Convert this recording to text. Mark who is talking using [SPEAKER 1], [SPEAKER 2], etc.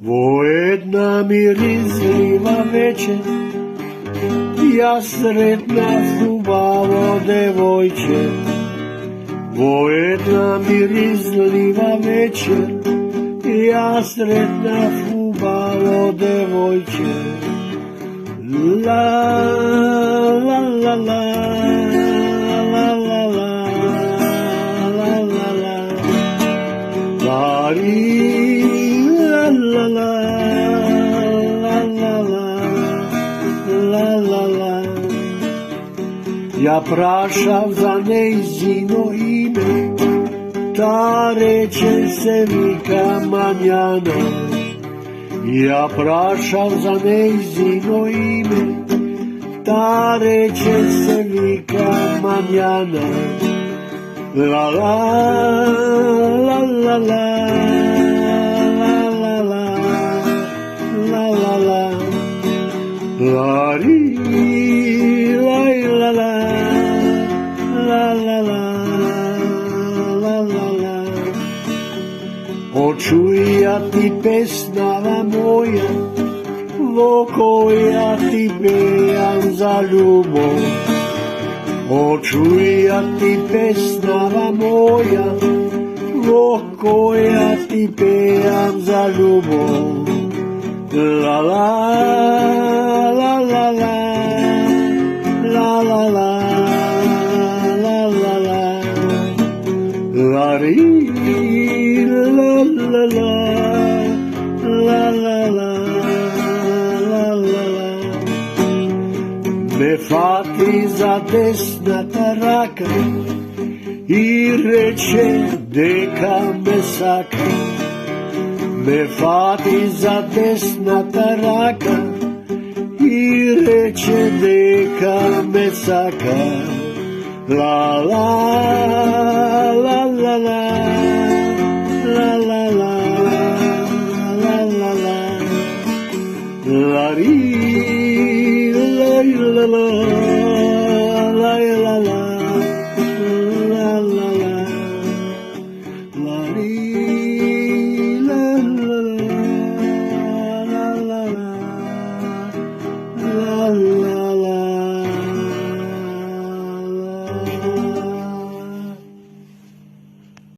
[SPEAKER 1] Во една миризлива вечер јас сретнав хубаво девојче. Во една миризлива вечер јас сретнав хубаво девојче. Ла ла ла ла ла ла ла ла ла ла лари ла ла ла ла ла ла ла. Ја прашав за нејзино име, та рече се вика Мањана. Ја прашав за нејзино име, та рече се вика Мањана. Ла ла ла ла ла ла ла ла ла ла лари лај ла ла ла ла ла ла ла ла. Очуја ти песнава моја, во која ти пеам за љубов. Очуја ти песнава моја, во која ти пеам за љубов. Ла ла ла ла ла ла ла ла ла ла ла лари ла ла ла ла ла ла ла ла. Ме фати за десната рака и рече дека ме сака. Ме фати за десната рака и рече дека ме сака. Ла ла ла ла ла ла ла ла ла ла ла лари ла ла ла